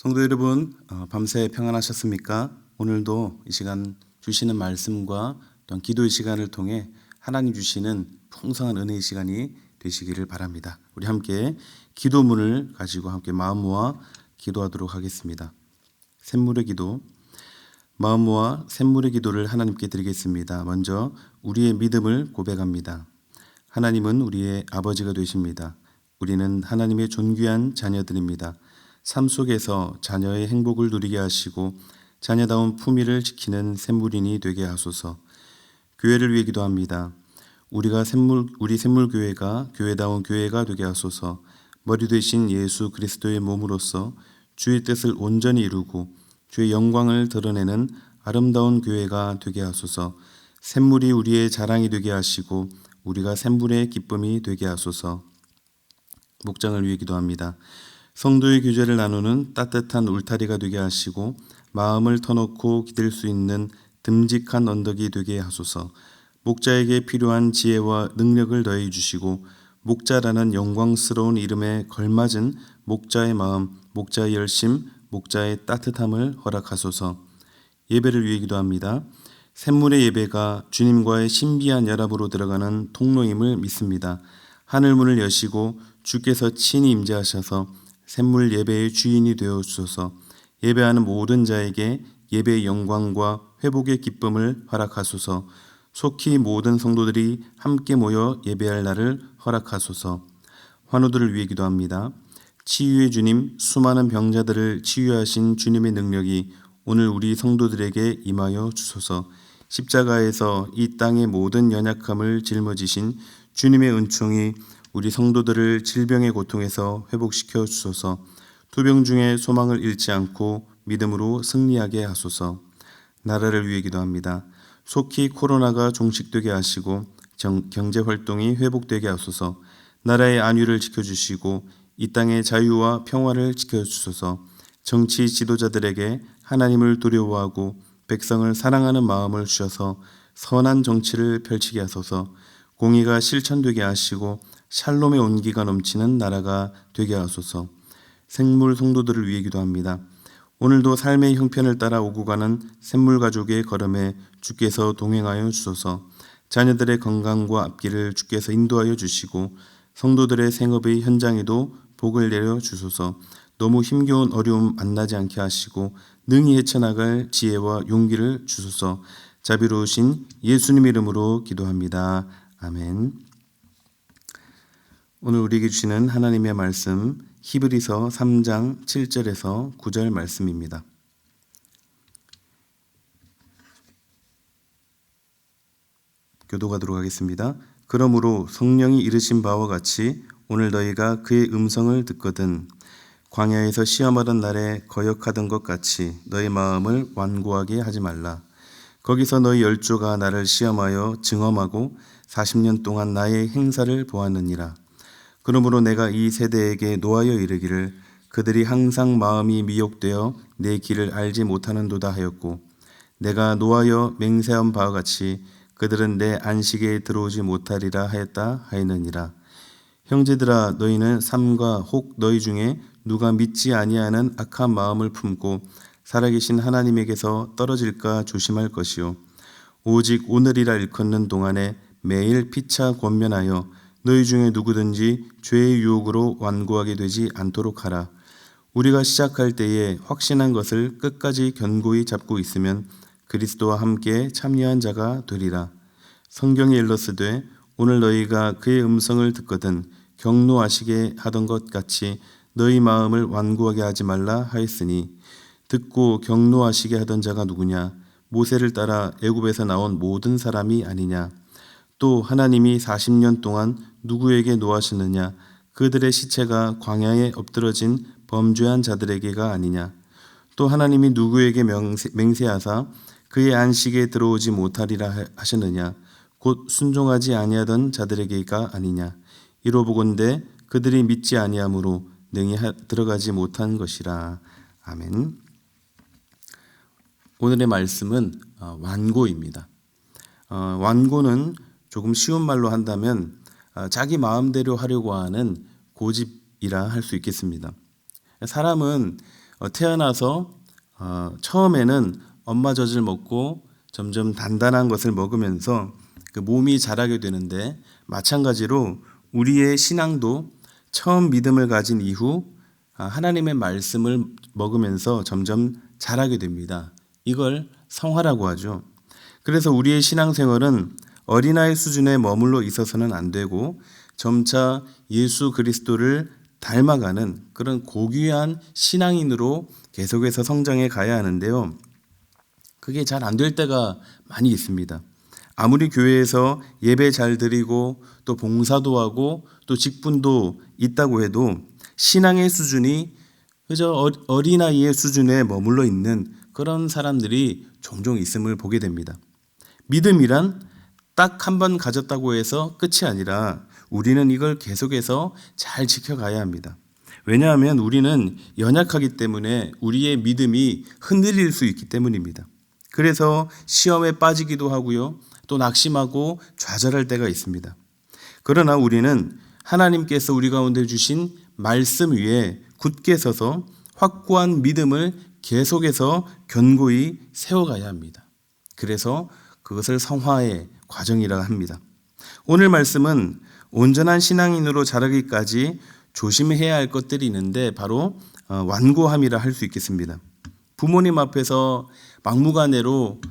성도 여러분, 밤새 평안하셨습니까? 오늘도 이 시간 주시는 말씀과 또한 기도의 시간을 통해 하나님 주시는 풍성한 은혜의 시간이 되시기를 바랍니다. 우리 함께 기도문을 가지고 함께 마음 모아 기도하도록 하겠습니다. 샘물의 기도, 마음 모아 샘물의 기도를 하나님께 드리겠습니다. 먼저 우리의 믿음을 고백합니다. 하나님은 우리의 아버지가 되십니다. 우리는 하나님의 존귀한 자녀들입니다. 삶 속에서 자녀의 행복을 누리게 하시고 자녀다운 품위를 지키는 샘물인이 되게 하소서. 교회를 위해 기도합니다. 우리 샘물교회가 교회다운 교회가 되게 하소서. 머리 되신 예수 그리스도의 몸으로서 주의 뜻을 온전히 이루고 주의 영광을 드러내는 아름다운 교회가 되게 하소서. 샘물이 우리의 자랑이 되게 하시고 우리가 샘물의 기쁨이 되게 하소서. 목장을 위해 기도합니다. 성도의 교제를 나누는 따뜻한 울타리가 되게 하시고 마음을 터놓고 기댈 수 있는 듬직한 언덕이 되게 하소서. 목자에게 필요한 지혜와 능력을 더해 주시고 목자라는 영광스러운 이름에 걸맞은 목자의 마음, 목자의 열심, 목자의 따뜻함을 허락하소서. 예배를 위해 기도합니다. 샘물의 예배가 주님과의 신비한 연합으로 들어가는 통로임을 믿습니다. 하늘문을 여시고 주께서 친히 임재하셔서 샘물 예배의 주인이 되어 주소서. 예배하는 모든 자에게 예배의 영광과 회복의 기쁨을 허락하소서. 속히 모든 성도들이 함께 모여 예배할 날을 허락하소서. 환우들을 위해 기도합니다. 치유의 주님, 수많은 병자들을 치유하신 주님의 능력이 오늘 우리 성도들에게 임하여 주소서. 십자가에서 이 땅의 모든 연약함을 짊어지신 주님의 은총이 우리 성도들을 질병의 고통에서 회복시켜 주소서. 투병 중에 소망을 잃지 않고 믿음으로 승리하게 하소서. 나라를 위해 기도합니다. 속히 코로나가 종식되게 하시고 경제활동이 회복되게 하소서. 나라의 안위를 지켜주시고 이 땅의 자유와 평화를 지켜주소서. 정치 지도자들에게 하나님을 두려워하고 백성을 사랑하는 마음을 주셔서 선한 정치를 펼치게 하소서. 공의가 실천되게 하시고 샬롬의 온기가 넘치는 나라가 되게 하소서. 생물 성도들을 위해 기도합니다. 오늘도 삶의 형편을 따라 오고 가는 샘물 가족의 걸음에 주께서 동행하여 주소서. 자녀들의 건강과 앞길을 주께서 인도하여 주시고 성도들의 생업의 현장에도 복을 내려 주소서. 너무 힘겨운 어려움 만나지 않게 하시고 능히 헤쳐나갈 지혜와 용기를 주소서. 자비로우신 예수님 이름으로 기도합니다. 아멘. 오늘 우리에게 주시는 하나님의 말씀 히브리서 3장 7절에서 9절 말씀입니다. 교도하도록 하겠습니다. 그러므로 성령이 이르신 바와 같이 오늘 너희가 그의 음성을 듣거든 광야에서 시험하던 날에 거역하던 것 같이 너희 마음을 완고하게 하지 말라. 거기서 너희 열조가 나를 시험하여 증험하고 40년 동안 나의 행사를 보았느니라. 그러므로 내가 이 세대에게 노하여 이르기를 그들이 항상 마음이 미혹되어 내 길을 알지 못하는도다 하였고 내가 노하여 맹세한 바와 같이 그들은 내 안식에 들어오지 못하리라 하였다 하였느니라. 형제들아 너희는 삼가 혹 너희 중에 누가 믿지 아니하는 악한 마음을 품고 살아계신 하나님에게서 떨어질까 조심할 것이요 오직 오늘이라 일컫는 동안에 매일 피차 권면하여 너희 중에 누구든지 죄의 유혹으로 완고하게 되지 않도록 하라. 우리가 시작할 때에 확신한 것을 끝까지 견고히 잡고 있으면 그리스도와 함께 참여한 자가 되리라. 성경에 일렀으되 오늘 너희가 그의 음성을 듣거든 경노하시게 하던 것 같이 너희 마음을 완고하게 하지 말라 하였으니 듣고 경노하시게 하던 자가 누구냐? 모세를 따라 애굽에서 나온 모든 사람이 아니냐? 또 하나님이 40년 동안 누구에게 노하시느냐? 그들의 시체가 광야에 엎드러진 범죄한 자들에게가 아니냐? 또 하나님이 누구에게 맹세하사 그의 안식에 들어오지 못하리라 하시느냐? 곧 순종하지 아니하던 자들에게가 아니냐? 이로보건대 그들이 믿지 아니하므로 능히 들어가지 못한 것이라. 아멘. 오늘의 말씀은 완고입니다. 완고는 조금 쉬운 말로 한다면 자기 마음대로 하려고 하는 고집이라 할 수 있겠습니다. 사람은 태어나서 처음에는 엄마 젖을 먹고 점점 단단한 것을 먹으면서 그 몸이 자라게 되는데, 마찬가지로 우리의 신앙도 처음 믿음을 가진 이후 하나님의 말씀을 먹으면서 점점 자라게 됩니다. 이걸 성화라고 하죠. 그래서 우리의 신앙생활은 어린아이 수준에 머물러 있어서는 안 되고 점차 예수 그리스도를 닮아가는 그런 고귀한 신앙인으로 계속해서 성장해 가야 하는데요. 그게 잘 안 될 때가 많이 있습니다. 아무리 교회에서 예배 잘 드리고 또 봉사도 하고 또 직분도 있다고 해도 신앙의 수준이 그저 어린아이의 수준에 머물러 있는 그런 사람들이 종종 있음을 보게 됩니다. 믿음이란 딱 한 번 가졌다고 해서 끝이 아니라 우리는 이걸 계속해서 잘 지켜가야 합니다. 왜냐하면 우리는 연약하기 때문에 우리의 믿음이 흔들릴 수 있기 때문입니다. 그래서 시험에 빠지기도 하고요, 또 낙심하고 좌절할 때가 있습니다. 그러나 우리는 하나님께서 우리 가운데 주신 말씀 위에 굳게 서서 확고한 믿음을 계속해서 견고히 세워가야 합니다. 그래서 그것을 성화의 과정이라 합니다. 오늘 말씀은 온전한 신앙인으로 자라기까지 조심해야 할 것들이 있는데 바로 완고함이라 할 수 있겠습니다. 부모님 앞에서 막무가내로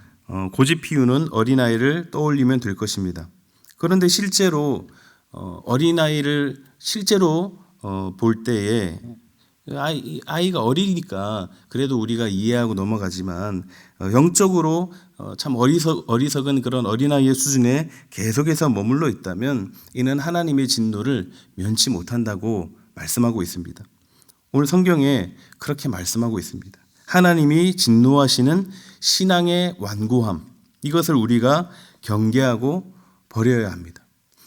고집 피우는 어린아이를 떠올리면 될 것입니다. 그런데 실제로 어린아이를 실제로 볼 때에 아이가 어리니까 그래도 우리가 이해하고 넘어가지만 영적으로 참 어리석은 그런 어린아이의 수준에 계속해서 머물러 있다면 이는 하나님의 진노를 면치 못한다고 말씀하고 있습니다. 오늘 성경에 그렇게 말씀하고 있습니다. 하나님이 진노하시는 신앙의 완고함, 이것을 우리가 경계하고 버려야 합니다.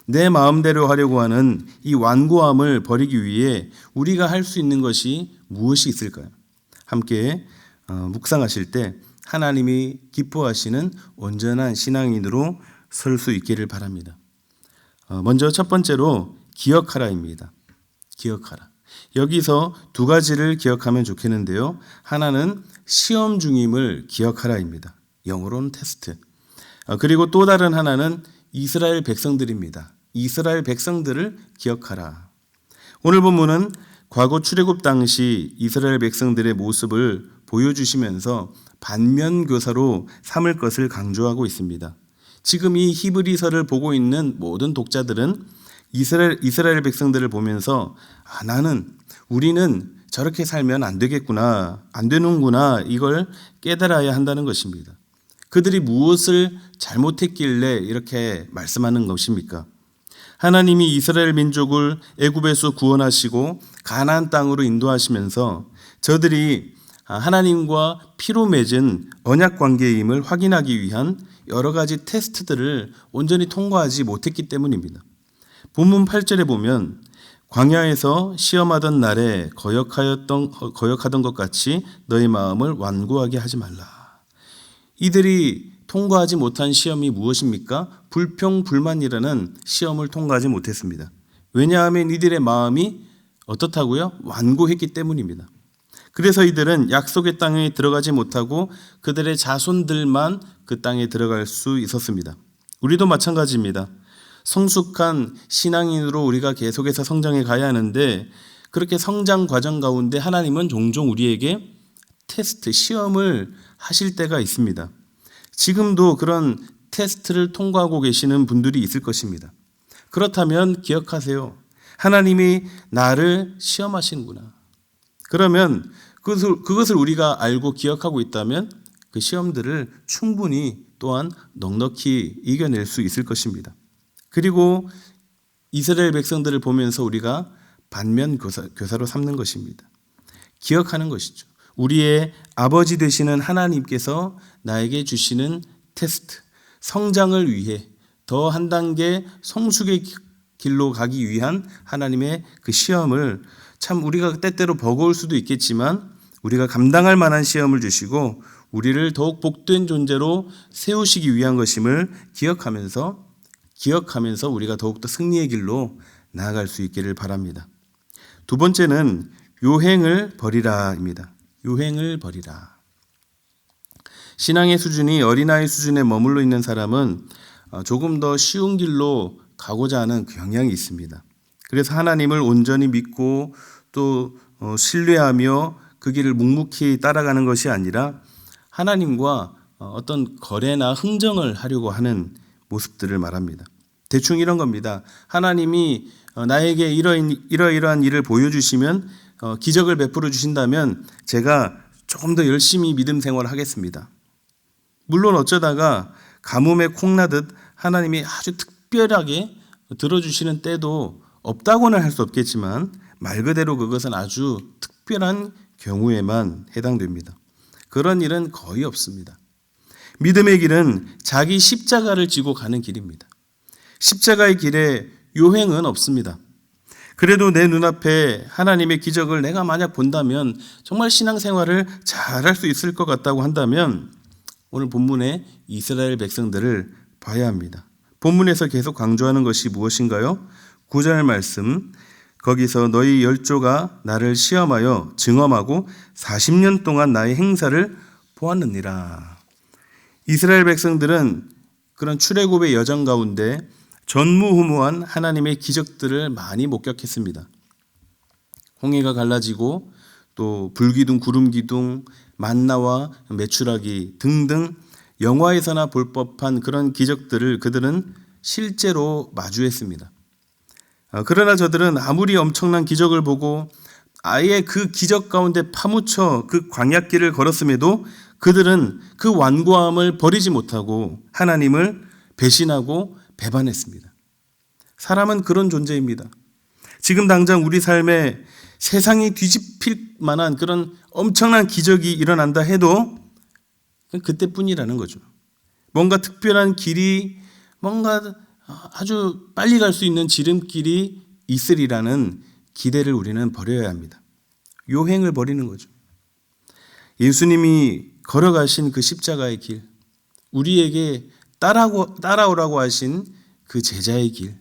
내 마음대로 하려고 하는 이 완고함을 버리기 위해 우리가 할 수 있는 것이 무엇이 있을까요? 함께 묵상하실 때 하나님이 기뻐하시는 온전한 신앙인으로 설 수 있기를 바랍니다. 먼저 첫 번째로 기억하라입니다. 기억하라. 여기서 두 가지를 기억하면 좋겠는데요. 하나는 시험 중임을 기억하라입니다. 영어로는 테스트. 그리고 또 다른 하나는 이스라엘 백성들입니다. 이스라엘 백성들을 기억하라. 오늘 본문은 과거 출애굽 당시 이스라엘 백성들의 모습을 보여주시면서 반면교사로 삼을 것을 강조하고 있습니다. 지금 이 히브리서를 보고 있는 모든 독자들은 이스라엘 백성들을 보면서 우리는 저렇게 살면 안 되겠구나, 안 되는구나, 이걸 깨달아야 한다는 것입니다. 그들이 무엇을 잘못했길래 이렇게 말씀하는 것입니까? 하나님이 이스라엘 민족을 애굽에서 구원하시고 가나안 땅으로 인도하시면서 저들이 하나님과 피로 맺은 언약 관계임을 확인하기 위한 여러 가지 테스트들을 온전히 통과하지 못했기 때문입니다. 본문 8절에 보면 광야에서 시험하던 날에 거역하던 것 같이 너희 마음을 완고하게 하지 말라. 이들이 통과하지 못한 시험이 무엇입니까? 불평불만이라는 시험을 통과하지 못했습니다. 왜냐하면 이들의 마음이 어떻다고요? 완고했기 때문입니다. 그래서 이들은 약속의 땅에 들어가지 못하고 그들의 자손들만 그 땅에 들어갈 수 있었습니다. 우리도 마찬가지입니다. 성숙한 신앙인으로 우리가 계속해서 성장해 가야 하는데 그렇게 성장 과정 가운데 하나님은 종종 우리에게 테스트, 시험을 하실 때가 있습니다. 지금도 그런 테스트를 통과하고 계시는 분들이 있을 것입니다. 그렇다면 기억하세요. 하나님이 나를 시험하시는구나. 그러면 그것을 우리가 알고 기억하고 있다면 그 시험들을 충분히 또한 넉넉히 이겨낼 수 있을 것입니다. 그리고 이스라엘 백성들을 보면서 우리가 반면교사로 삼는 것입니다. 기억하는 것이죠. 우리의 아버지 되시는 하나님께서 나에게 주시는 테스트, 성장을 위해 더 한 단계 성숙의 길로 가기 위한 하나님의 그 시험을 참 우리가 때때로 버거울 수도 있겠지만 우리가 감당할 만한 시험을 주시고 우리를 더욱 복된 존재로 세우시기 위한 것임을 기억하면서 우리가 더욱더 승리의 길로 나아갈 수 있기를 바랍니다. 두 번째는 요행을 버리라입니다. 요행을 버리라. 신앙의 수준이 어린아이 수준에 머물러 있는 사람은 조금 더 쉬운 길로 가고자 하는 경향이 있습니다. 그래서 하나님을 온전히 믿고 또 신뢰하며 그 길을 묵묵히 따라가는 것이 아니라 하나님과 어떤 거래나 흥정을 하려고 하는 모습들을 말합니다. 대충 이런 겁니다. 하나님이 나에게 이러이러한 일을 보여주시면 기적을 베풀어 주신다면 제가 조금 더 열심히 믿음 생활을 하겠습니다. 물론 어쩌다가 가뭄에 콩나듯 하나님이 아주 특별하게 들어주시는 때도 없다고는 할 수 없겠지만 말 그대로 그것은 아주 특별한 경우에만 해당됩니다. 그런 일은 거의 없습니다. 믿음의 길은 자기 십자가를 지고 가는 길입니다. 십자가의 길에 요행은 없습니다. 그래도 내 눈앞에 하나님의 기적을 내가 만약 본다면 정말 신앙생활을 잘할 수 있을 것 같다고 한다면 오늘 본문의 이스라엘 백성들을 봐야 합니다. 본문에서 계속 강조하는 것이 무엇인가요? 9절 말씀, 거기서 너희 열조가 나를 시험하여 증험하고 40년 동안 나의 행사를 보았느니라. 이스라엘 백성들은 그런 출애굽의 여정 가운데 전무후무한 하나님의 기적들을 많이 목격했습니다. 홍해가 갈라지고 또 불기둥, 구름기둥, 만나와 메추라기 등등 영화에서나 볼 법한 그런 기적들을 그들은 실제로 마주했습니다. 그러나 저들은 아무리 엄청난 기적을 보고 아예 그 기적 가운데 파묻혀 그 광야길을 걸었음에도 그들은 그 완고함을 버리지 못하고 하나님을 배신하고 배반했습니다. 사람은 그런 존재입니다. 지금 당장 우리 삶에 세상이 뒤집힐 만한 그런 엄청난 기적이 일어난다 해도 그때뿐이라는 거죠. 뭔가 특별한 길이, 뭔가 아주 빨리 갈 수 있는 지름길이 있으리라는 기대를 우리는 버려야 합니다. 요행을 버리는 거죠. 예수님이 걸어가신 그 십자가의 길, 우리에게 따라오라고 하신 그 제자의 길,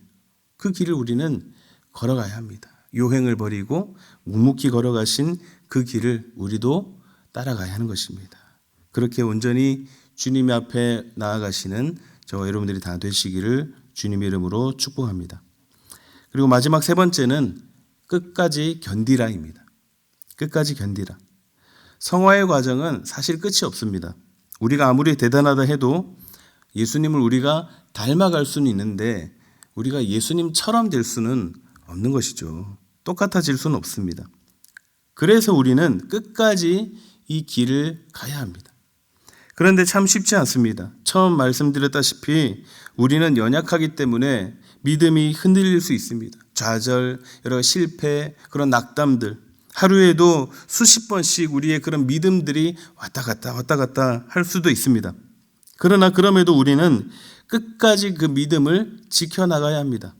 그 길을 우리는 걸어가야 합니다. 요행을 버리고 묵묵히 걸어가신 그 길을 우리도 따라가야 하는 것입니다. 그렇게 온전히 주님 앞에 나아가시는 저와 여러분들이 다 되시기를 주님의 이름으로 축복합니다. 그리고 마지막 세 번째는 끝까지 견디라입니다. 끝까지 견디라. 성화의 과정은 사실 끝이 없습니다. 우리가 아무리 대단하다 해도 예수님을 우리가 닮아갈 수는 있는데 우리가 예수님처럼 될 수는 없는 것이죠. 똑같아질 수는 없습니다. 그래서 우리는 끝까지 이 길을 가야 합니다. 그런데 참 쉽지 않습니다. 처음 말씀드렸다시피 우리는 연약하기 때문에 믿음이 흔들릴 수 있습니다. 좌절, 여러 실패, 그런 낙담들, 하루에도 수십 번씩 우리의 그런 믿음들이 왔다 갔다 할 수도 있습니다. 그러나 그럼에도 우리는 끝까지 그 믿음을 지켜나가야 합니다.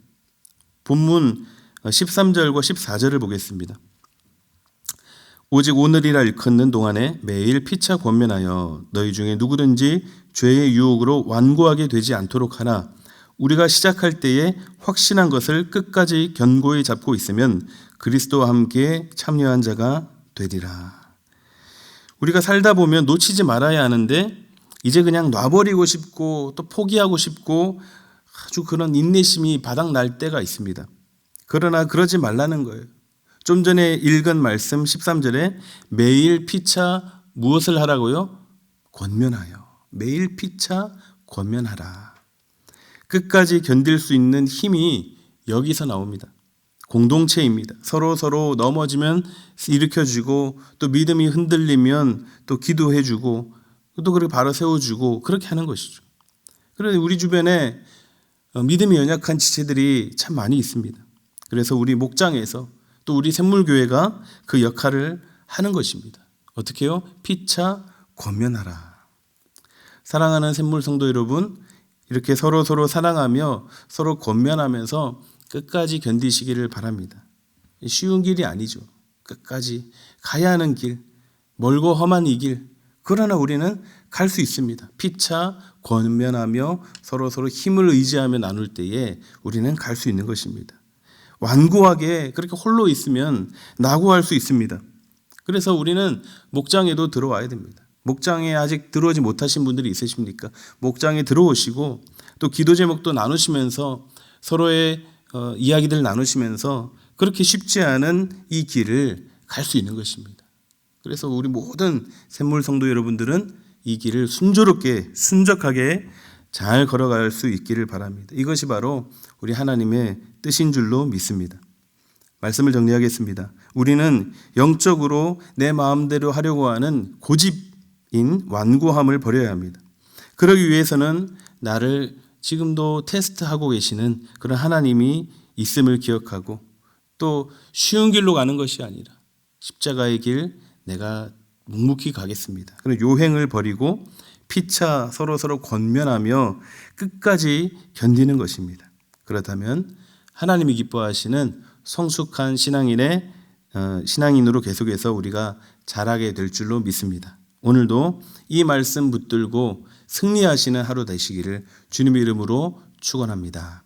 본문 13절과 14절을 보겠습니다. 오직 오늘이라 일컫는 동안에 매일 피차 권면하여 너희 중에 누구든지 죄의 유혹으로 완고하게 되지 않도록 하나 우리가 시작할 때에 확신한 것을 끝까지 견고히 잡고 있으면 그리스도와 함께 참여한 자가 되리라. 우리가 살다 보면 놓치지 말아야 하는데 이제 그냥 놔버리고 싶고 또 포기하고 싶고 아주 그런 인내심이 바닥날 때가 있습니다. 그러나 그러지 말라는 거예요. 좀 전에 읽은 말씀 13절에 매일 피차 무엇을 하라고요? 권면하여. 매일 피차 권면하라. 끝까지 견딜 수 있는 힘이 여기서 나옵니다. 공동체입니다. 서로 넘어지면 일으켜주고 또 믿음이 흔들리면 또 기도해주고 또 그렇게 바로 세워주고 그렇게 하는 것이죠. 그런데 우리 주변에 믿음이 연약한 지체들이 참 많이 있습니다. 그래서 우리 목장에서 또 우리 샘물교회가 그 역할을 하는 것입니다. 어떻게 해요? 피차 권면하라. 사랑하는 샘물 성도 여러분, 이렇게 서로 사랑하며 서로 권면하면서 끝까지 견디시기를 바랍니다. 쉬운 길이 아니죠. 끝까지 가야 하는 길, 멀고 험한 이 길, 그러나 우리는 갈 수 있습니다. 피차 권면하며 서로 힘을 의지하며 나눌 때에 우리는 갈 수 있는 것입니다. 완고하게 그렇게 홀로 있으면 낙오할 수 있습니다. 그래서 우리는 목장에도 들어와야 됩니다. 목장에 아직 들어오지 못하신 분들이 있으십니까? 목장에 들어오시고 또 기도 제목도 나누시면서 서로의 이야기들 나누시면서 그렇게 쉽지 않은 이 길을 갈 수 있는 것입니다. 그래서 우리 모든 샘물 성도 여러분들은 이 길을 순조롭게 순적하게 잘 걸어갈 수 있기를 바랍니다. 이것이 바로 우리 하나님의 뜻인 줄로 믿습니다. 말씀을 정리하겠습니다. 우리는 영적으로 내 마음대로 하려고 하는 고집인 완고함을 버려야 합니다. 그러기 위해서는 나를 지금도 테스트하고 계시는 그런 하나님이 있음을 기억하고 또 쉬운 길로 가는 것이 아니라 십자가의 길 내가 묵묵히 가겠습니다. 그런 요행을 버리고 피차 서로 권면하며 끝까지 견디는 것입니다. 그렇다면 하나님이 기뻐하시는 성숙한 신앙인으로 계속해서 우리가 자라게 될 줄로 믿습니다. 오늘도 이 말씀 붙들고 승리하시는 하루 되시기를 주님의 이름으로 축원합니다.